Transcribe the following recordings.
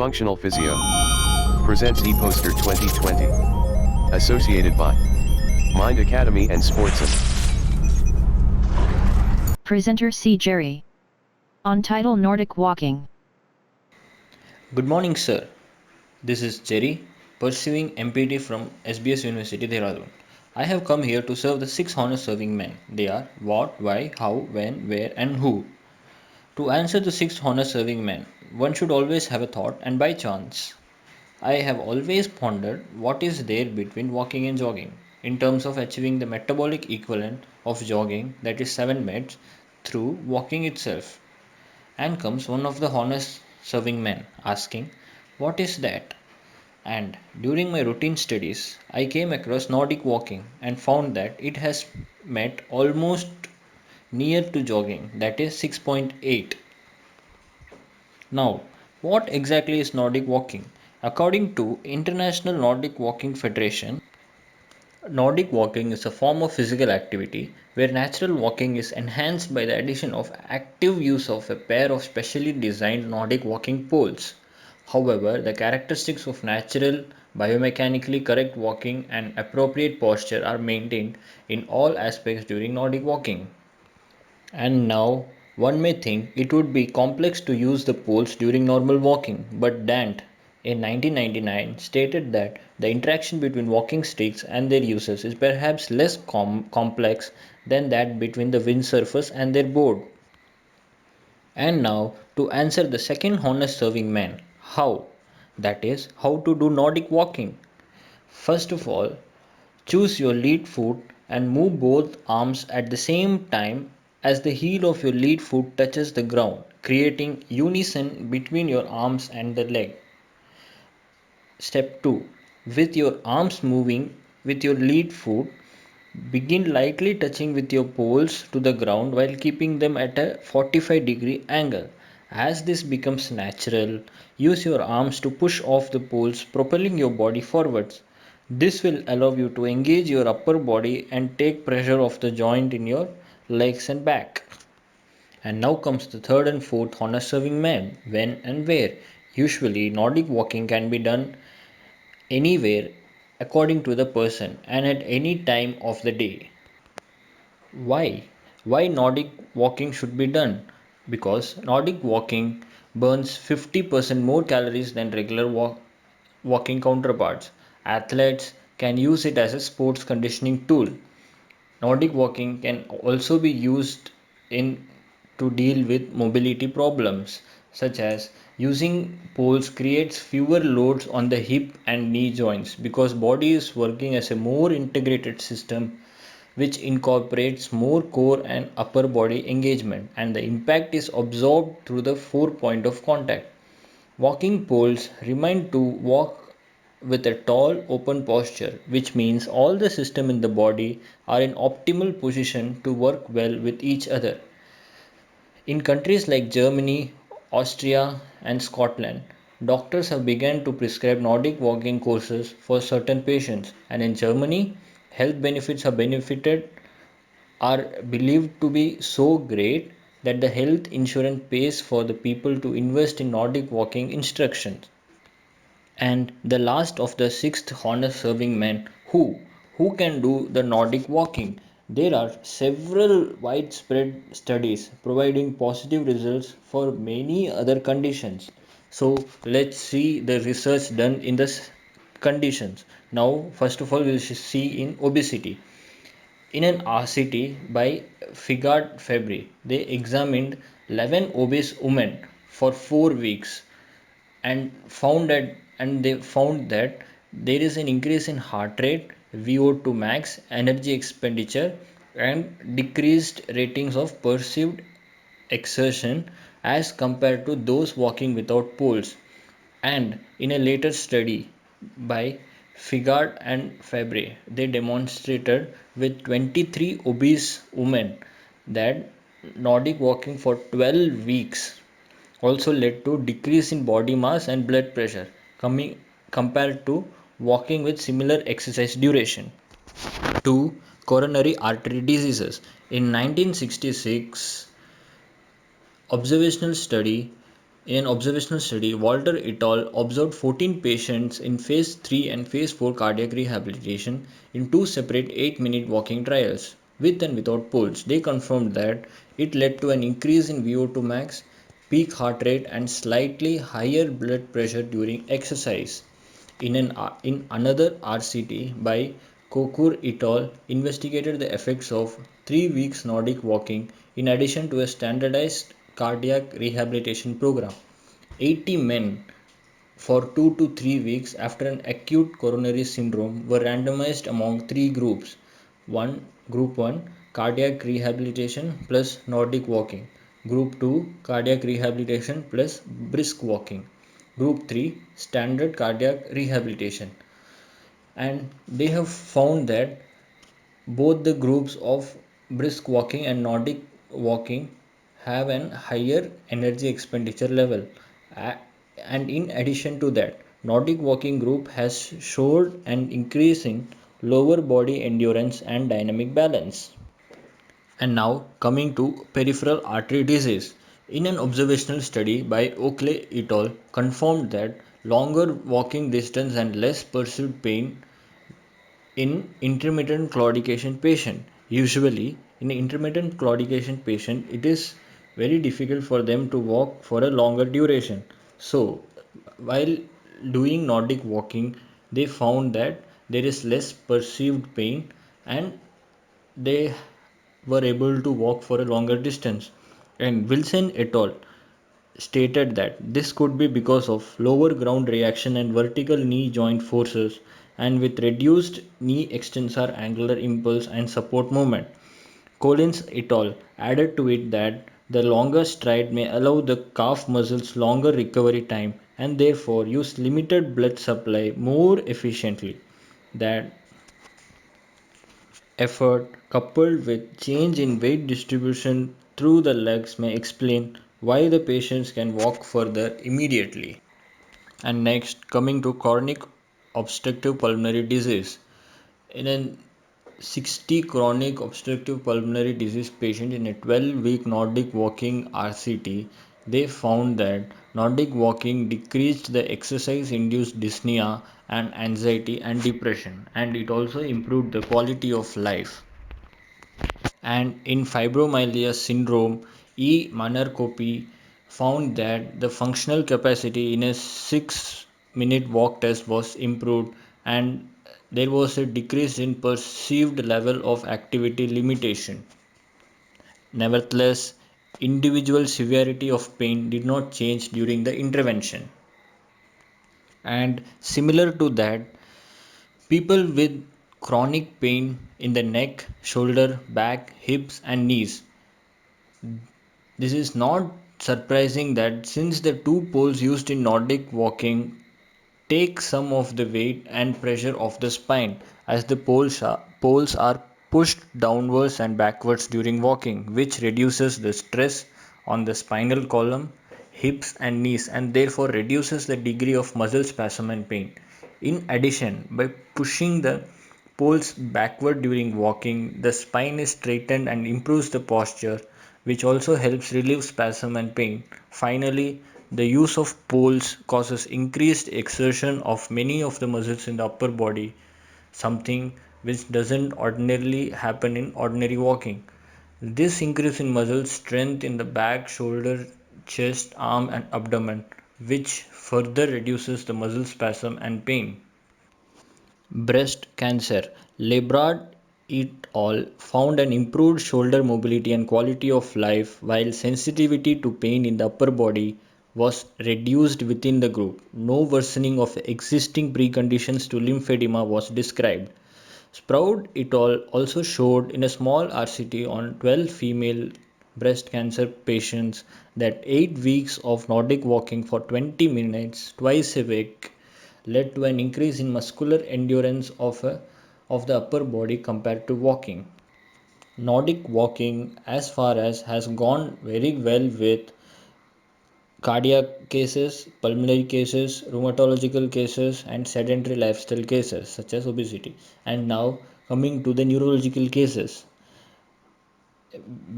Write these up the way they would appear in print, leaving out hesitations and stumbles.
Functional Physio presents ePoster 2020. Associated by Mind Academy and Sportson. Presenter C. Jerry. On title Nordic Walking. Good morning, sir. This is Jerry, pursuing MPT from SBS University, Dehradun. I have come here to serve the 6 honor-serving men. They are what, why, how, when, where, and who. To answer the 6 honor-serving men, one should always have a thought, and by chance. I have always pondered what is there between walking and jogging in terms of achieving the metabolic equivalent of jogging, that is 7 minutes, through walking itself. And comes one of the honest serving men asking, what is that? And during my routine studies, I came across Nordic walking and found that it has met almost near to jogging, that is 6.8. Now, what exactly is Nordic walking? According to International Nordic Walking Federation, Nordic walking is a form of physical activity where natural walking is enhanced by the addition of active use of a pair of specially designed Nordic walking poles. However, the characteristics of natural, biomechanically correct walking and appropriate posture are maintained in all aspects during Nordic walking. And now, one may think it would be complex to use the poles during normal walking, but Dant, in 1999, stated that the interaction between walking sticks and their users is perhaps less complex than that between the windsurfers and their board. And now, to answer the second honest serving man, how? That is, how to do Nordic walking. First of all, choose your lead foot and move both arms at the same time as the heel of your lead foot touches the ground, creating unison between your arms and the leg. Step 2. With your arms moving with your lead foot, begin lightly touching with your poles to the ground while keeping them at a 45-degree angle. As this becomes natural, use your arms to push off the poles, propelling your body forwards. This will allow you to engage your upper body and take pressure off the joint in your legs and back. And now comes the third and fourth honor serving man, when and where. Usually, Nordic walking can be done anywhere according to the person and at any time of the day. Why? Why Nordic walking should be done? Because Nordic walking burns 50% more calories than regular walking counterparts. Athletes can use it as a sports conditioning tool. Nordic walking can also be used in to deal with mobility problems, such as using poles creates fewer loads on the hip and knee joints because body is working as a more integrated system which incorporates more core and upper body engagement, and the impact is absorbed through the 4 point of contact. Walking poles remind to walk with a tall open posture, which means all the system in the body are in optimal position to work well with each other. In countries like Germany, Austria, and Scotland, doctors have begun to prescribe Nordic walking courses for certain patients, and in Germany, health benefits are believed to be so great that the health insurance pays for the people to invest in Nordic walking instructions. And the last of the sixth honor serving men, who can do the Nordic walking. There are several widespread studies providing positive results for many other conditions. So let's see the research done in the conditions. Now, first of all, we'll see in obesity. In an RCT by Figard Febri, they examined 11 obese women for 4 weeks and they found that there is an increase in heart rate, VO2 max, energy expenditure, and decreased ratings of perceived exertion as compared to those walking without poles. And in a later study by Figard and Fabre, they demonstrated with 23 obese women that Nordic walking for 12 weeks also led to decrease in body mass and blood pressure coming compared to walking with similar exercise duration. 2. Coronary artery diseases. In 1966 observational study, In an observational study, Walter et al. Observed 14 patients in phase 3 and phase 4 cardiac rehabilitation in two separate 8-minute walking trials, with and without poles. They confirmed that it led to an increase in VO2 max, peak heart rate, and slightly higher blood pressure during exercise. In another RCT by Kokur et al. Investigated the effects of 3 weeks Nordic walking in addition to a standardized cardiac rehabilitation program. 80 men for 2 to 3 weeks after an acute coronary syndrome were randomized among three groups. Group 1 cardiac rehabilitation plus Nordic walking. Group 2 cardiac rehabilitation plus brisk walking. Group 3 standard cardiac rehabilitation. And they have found that both the groups of brisk walking and Nordic walking have an higher energy expenditure level. And in addition to that, Nordic walking group has showed an increase in lower body endurance and dynamic balance. And now coming to peripheral artery disease. In an observational study by Oakley et al. Confirmed that longer walking distance and less perceived pain in intermittent claudication patient. Usually in intermittent claudication patient, it is very difficult for them to walk for a longer duration. So while doing Nordic walking, they found that there is less perceived pain and they were able to walk for a longer distance. And Wilson et al. Stated that this could be because of lower ground reaction and vertical knee joint forces, and with reduced knee extensor angular impulse and support moment. Collins et al. Added to it that the longer stride may allow the calf muscles longer recovery time and therefore use limited blood supply more efficiently. That effort, coupled with change in weight distribution through the legs, may explain why the patients can walk further immediately. And next, coming to chronic obstructive pulmonary disease. In a 60 chronic obstructive pulmonary disease patient in a 12-week Nordic walking RCT, they found that Nordic walking decreased the exercise induced dyspnea and anxiety and depression, and it also improved the quality of life. And in fibromyalgia syndrome, E. Manarkopi found that the functional capacity in a 6-minute walk test was improved and there was a decrease in perceived level of activity limitation. Nevertheless, individual severity of pain did not change during the intervention. And similar to that, people with chronic pain in the neck, shoulder, back, hips, and knees. This is not surprising that since the two poles used in Nordic walking take some of the weight and pressure off the spine, as the poles are pushed downwards and backwards during walking, which reduces the stress on the spinal column, hips, and knees, and therefore reduces the degree of muscle spasm and pain. In addition, by pushing the poles backward during walking, the spine is straightened and improves the posture, which also helps relieve spasm and pain. Finally, the use of poles causes increased exertion of many of the muscles in the upper body, something which doesn't ordinarily happen in ordinary walking. This increase in muscle strength in the back, shoulder, chest, arm, and abdomen, which further reduces the muscle spasm and pain. Breast cancer. Lebrard et al. Found an improved shoulder mobility and quality of life, while sensitivity to pain in the upper body was reduced within the group. No worsening of existing preconditions to lymphedema was described. Sprout et al. Also showed in a small RCT on 12 female breast cancer patients that 8 weeks of Nordic walking for 20 minutes twice a week led to an increase in muscular endurance of the upper body compared to walking. Nordic walking, as far as has gone very well with cardiac cases, pulmonary cases, rheumatological cases, and sedentary lifestyle cases such as obesity. And now coming to the neurological cases.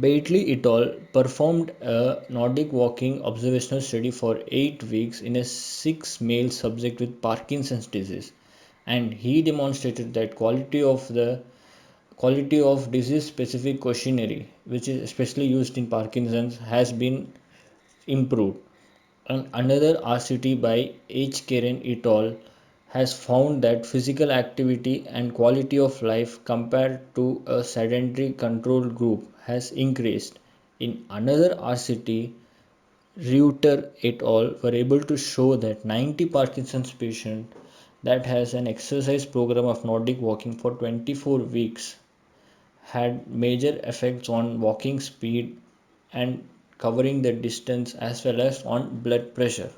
Bately et al. Performed a Nordic walking observational study for 8 weeks in a 6 male subject with Parkinson's disease, and he demonstrated that quality of disease specific questionnaire, which is especially used in Parkinson's, has been improved. And another RCT by H. Karen et al. Has found that physical activity and quality of life compared to a sedentary control group has increased. In another RCT, Reuter et al. Were able to show that 90 Parkinson's patients that has an exercise program of Nordic walking for 24 weeks had major effects on walking speed and covering the distance as well as on blood pressure.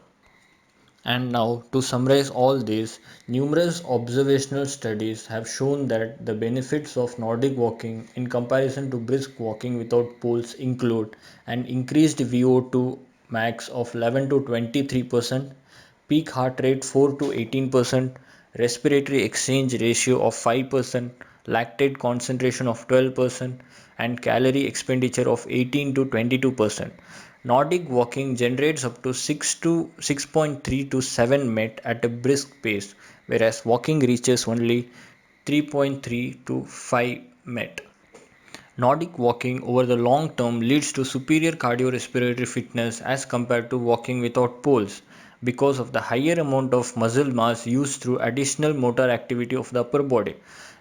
And now, to summarize all this, numerous observational studies have shown that the benefits of Nordic walking in comparison to brisk walking without poles include an increased VO2 max of 11 to 23%, peak heart rate 4 to 18%, respiratory exchange ratio of 5%, lactate concentration of 12%, and calorie expenditure of 18 to 22%. Nordic walking generates up to 6.3 to 7 met at a brisk pace, whereas walking reaches only 3.3 to 5 met. Nordic walking over the long term leads to superior cardiorespiratory fitness as compared to walking without poles because of the higher amount of muscle mass used through additional motor activity of the upper body.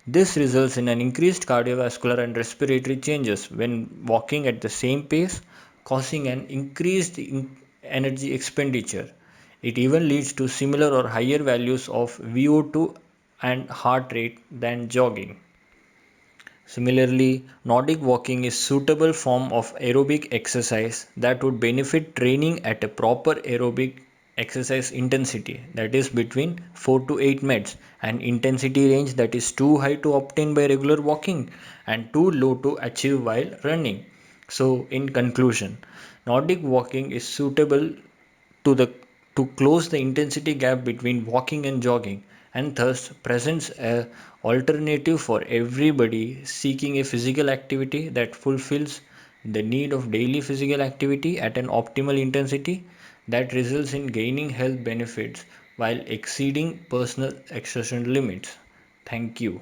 This results in an increased cardiovascular and respiratory changes when walking at the same pace, causing an increased energy expenditure. It even leads to similar or higher values of VO2 and heart rate than jogging. Similarly, Nordic walking is suitable form of aerobic exercise that would benefit training at a proper aerobic exercise intensity, that is between 4 to 8 meds, an intensity range that is too high to obtain by regular walking and too low to achieve while running. So in conclusion, Nordic walking is suitable to the to close the intensity gap between walking and jogging, and thus presents a alternative for everybody seeking a physical activity that fulfills the need of daily physical activity at an optimal intensity that results in gaining health benefits while exceeding personal exertion limits. Thank you.